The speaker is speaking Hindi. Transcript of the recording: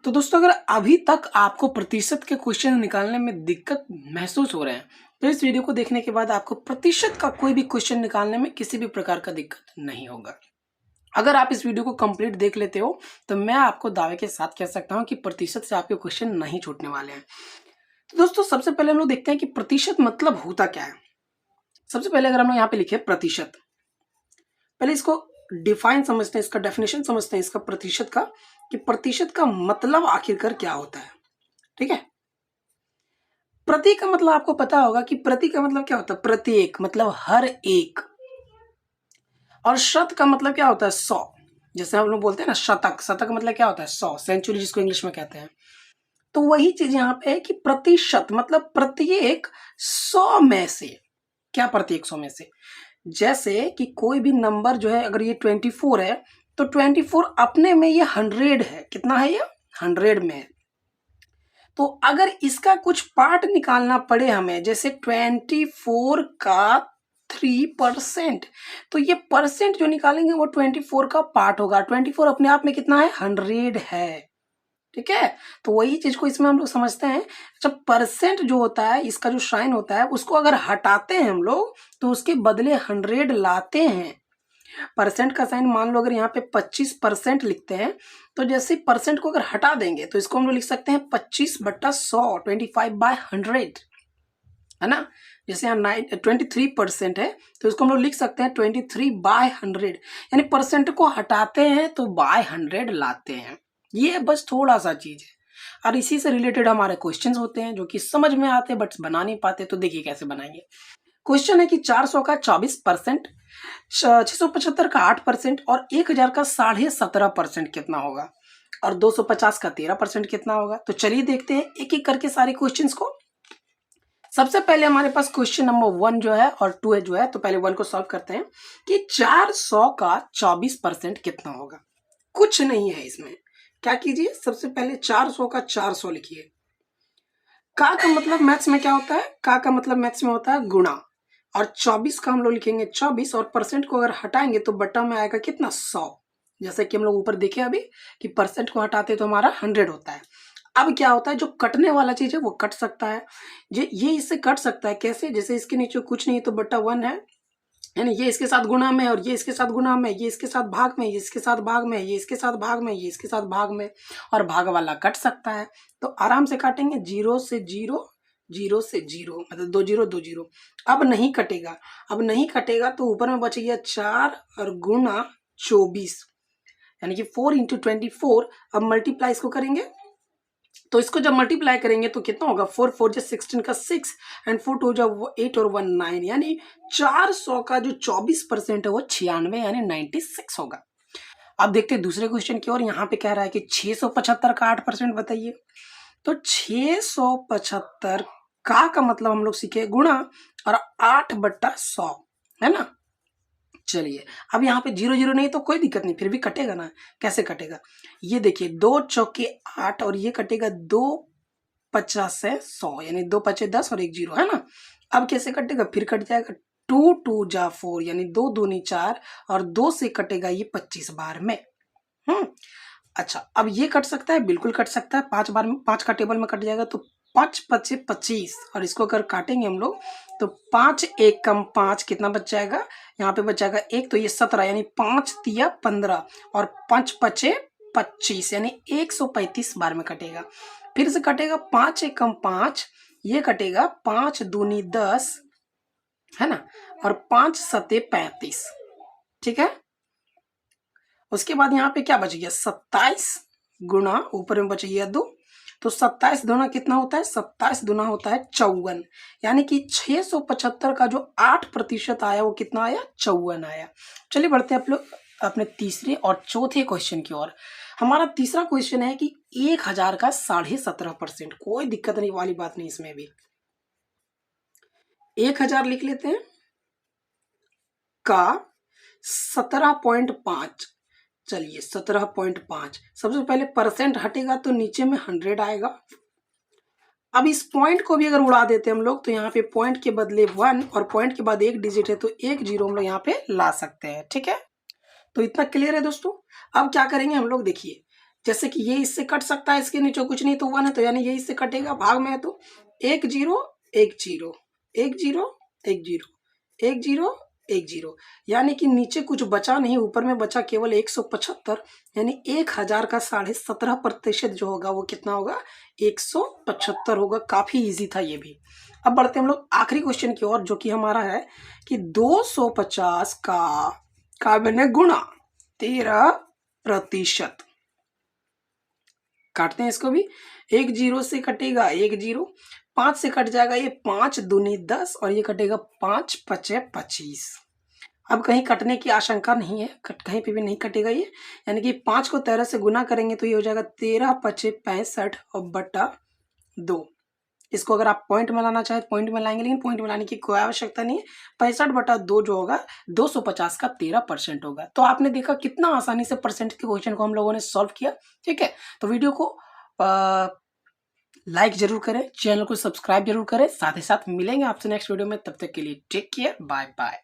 तो दोस्तों अगर अभी तक आपको प्रतिशत के क्वेश्चन निकालने में दिक्कत महसूस हो रहे हैं तो इस वीडियो को देखने के बाद आपको प्रतिशत का कोई भी क्वेश्चन निकालने में किसी भी प्रकार का दिक्कत नहीं होगा। अगर आप इस वीडियो को कंप्लीट देख लेते हो तो मैं आपको दावे के साथ कह सकता हूं कि प्रतिशत से आपके क्वेश्चन नहीं छूटने वाले हैं। तो दोस्तों सबसे पहले हम लोग देखते हैं कि प्रतिशत मतलब होता क्या है। सबसे पहले अगर हम लोग यहाँ पे लिखे प्रतिशत, पहले इसको डिफाइन समझते हैं, इसका डेफिनेशन समझते हैं इसका प्रतिशत का, कि प्रतिशत का मतलब आखिरकार क्या होता है। ठीक है, प्रति का मतलब आपको पता होगा कि प्रति का मतलब क्या होता है, प्रत्येक मतलब हर एक, और शत का मतलब क्या होता है, 100। जैसे हम लोग बोलते हैं ना शतक, शतक मतलब क्या होता है 100, सेंचुरी जिसको इंग्लिश में कहते हैं। तो वही चीज यहाँ पे है कि प्रतिशत मतलब प्रत्येक 100 में से। क्या प्रत्येक 100 में से? जैसे कि कोई भी नंबर जो है, अगर ये 24 है तो 24 अपने में ये 100 है। कितना है ये? 100 में है। तो अगर इसका कुछ पार्ट निकालना पड़े हमें, जैसे 24 का 3%, तो ये परसेंट जो निकालेंगे वो 24 का पार्ट होगा। 24 अपने आप में कितना है? 100 है। ठीक है, तो वही चीज को इसमें हम लोग समझते हैं। जब परसेंट जो होता है, इसका जो साइन होता है, उसको अगर हटाते हैं हम लोग तो उसके बदले 100 लाते हैं। परसेंट का साइन मान लो अगर यहाँ पे 25% लिखते हैं, तो जैसे परसेंट को अगर हटा देंगे तो इसको हम लोग लिख सकते हैं 25/100, 25/100, है ना। जैसे यहाँ 23% है तो इसको हम लोग लिख सकते हैं 23/100, यानी परसेंट को हटाते हैं तो बाय 100 लाते हैं। ये बस थोड़ा सा चीज है, और इसी से रिलेटेड हमारे क्वेश्चंस होते हैं जो कि समझ में आते हैं बट बना नहीं पाते। तो देखिए कैसे बनाएंगे। क्वेश्चन है कि 400 का 24%, 675 का 8% और 1000 का 17.5% कितना होगा, और 250 का 13% कितना होगा। तो चलिए देखते हैं एक एक करके सारे क्वेश्चंस को। सबसे पहले हमारे पास क्वेश्चन नंबर 1 जो है और 2 जो है, तो पहले 1 को सॉल्व करते हैं कि 400 का 24% कितना होगा। कुछ नहीं है इसमें, क्या कीजिए, सबसे पहले 400 का 400 लिखिए। का मतलब मैथ्स में क्या होता है? का मतलब मैथ्स में होता है गुणा, और 24 का हम लोग लिखेंगे 24, और परसेंट को अगर हटाएंगे तो बट्टा में आएगा कितना? 100। जैसे कि हम लोग ऊपर देखे अभी कि परसेंट को हटाते तो हमारा 100 होता है। अब क्या होता है, जो कटने वाला चीज है वो कट सकता है। ये इससे कट सकता है कैसे? जैसे इसके नीचे कुछ नहीं तो बट्टा 1 है, यानी ये इसके साथ गुणा में, और ये इसके साथ गुणा में, ये इसके साथ भाग में, ये इसके साथ भाग में, ये इसके साथ भाग में, ये इसके साथ भाग में, और भाग वाला कट सकता है। तो आराम से काटेंगे, 0 से 0, 0 से 0, मतलब 2 0 2 0। अब नहीं कटेगा, अब नहीं कटेगा तो ऊपर में बच गया 4 और गुणा 24, यानी कि 4 × 24। अब मल्टीप्लाई इसको करेंगे तो इसको जब मल्टीप्लाई करेंगे तो कितना होगा? 4 4 16 का 6, एंड 4 2 8 और 1 9, यानी 400 का जो 24% है वो 96 यानी 96 होगा। अब देखते हैं दूसरे क्वेश्चन की ओर। यहाँ पे कह रहा है कि 675 का 8% बताइए। तो 675 का मतलब हम लोग सीखे गुणा, और 8/100, है ना। चलिए, अब यहाँ पे 0 0 नहीं तो कोई दिक्कत नहीं, फिर भी कटेगा ना। कैसे कटेगा? ये देखिए, 2 चौके 8, और ये कटेगा 2 50 से 100, यानी 2 5 10 और 1 0, है ना। अब कैसे कटेगा? फिर कट जाएगा 2 2 जा 4, यानी 2 दूनी 4, और 2 से कटेगा ये 25 बार में। अच्छा, अब ये कट सकता है, बिल्कुल कट सकता है। 5 बार में, 5 का टेबल में कट जाएगा तो 5 5 25, और इसको अगर काटेंगे हम लोग तो 5 1 कम 5 कितना बच जाएगा? यहाँ पे बच जाएगा 1, तो ये 17, यानी 5 तिया 15, और 5 5 25, यानी 135 बार में कटेगा। फिर से कटेगा 5 1 कम 5, ये कटेगा 5 दूनी 10, है ना, और 5 7 35। ठीक है, उसके बाद यहाँ पे क्या बच गया? 27 गुणा, ऊपर में बच गया 2, तो 27 दूना कितना होता है? 27 दूना होता है 54, यानी कि 675 का जो 8% आया वो कितना आया? 54 आया। चलिए बढ़ते हैं आप लोग अपने तीसरे और चौथे क्वेश्चन की ओर। हमारा तीसरा क्वेश्चन है कि 1000 का 17.5%। कोई दिक्कत नहीं वाली बात नहीं इसमें भी। 1000 लिख लेते हैं का 17.5। चलिए 17.5, सबसे पहले परसेंट हटेगा तो नीचे में 100 आएगा। अब इस पॉइंट को भी अगर उड़ा देते हम लोग तो यहाँ पे पॉइंट के बदले 1, और पॉइंट के बाद एक डिजिट है तो 1 0 हम लोग यहाँ पे ला सकते हैं। ठीक है, तो इतना क्लियर है दोस्तों। अब क्या करेंगे हम लोग, देखिए जैसे कि ये इससे कट सकता है, इसके नीचे कुछ नहीं तो 1 है, तो यानी ये इससे कटेगा, भाग में है तो 1 0 1 0 1 0 1 0 1 0 1 0, यानी कि नीचे कुछ बचा नहीं, ऊपर में बचा केवल 175, यानी 1000 का 17.5% जो होगा वो कितना होगा, 175 होगा। काफी इजी था ये भी। अब बढ़ते हम लोग आखिरी क्वेश्चन की ओर, जो कि हमारा है कि 250 का मैंने गुणा 13%। काटते हैं इसको भी, 1 0 से कटेगा 1 0, 5 से कट जाएगा ये 5 दूनी 10, और ये कटेगा 5 पचे 25। अब कहीं कटने की आशंका नहीं है, कहीं पे भी नहीं कटेगा ये, यानी कि 5 को 13 से गुना करेंगे तो ये हो जाएगा 13 पचे 65 और बटा 2। इसको अगर आप पॉइंट में लाना चाहे पॉइंट में लाएंगे, लेकिन पॉइंट में लाने की कोई आवश्यकता नहीं है। 65/2 जो होगा 250 का 13% होगा। तो आपने देखा कितना आसानी से परसेंट के क्वेश्चन को हम लोगों ने सॉल्व किया। ठीक है, तो वीडियो को लाइक जरूर करें, चैनल को सब्सक्राइब जरूर करें, साथ ही साथ मिलेंगे आपसे नेक्स्ट वीडियो में। तब तक के लिए टेक केयर, बाय बाय।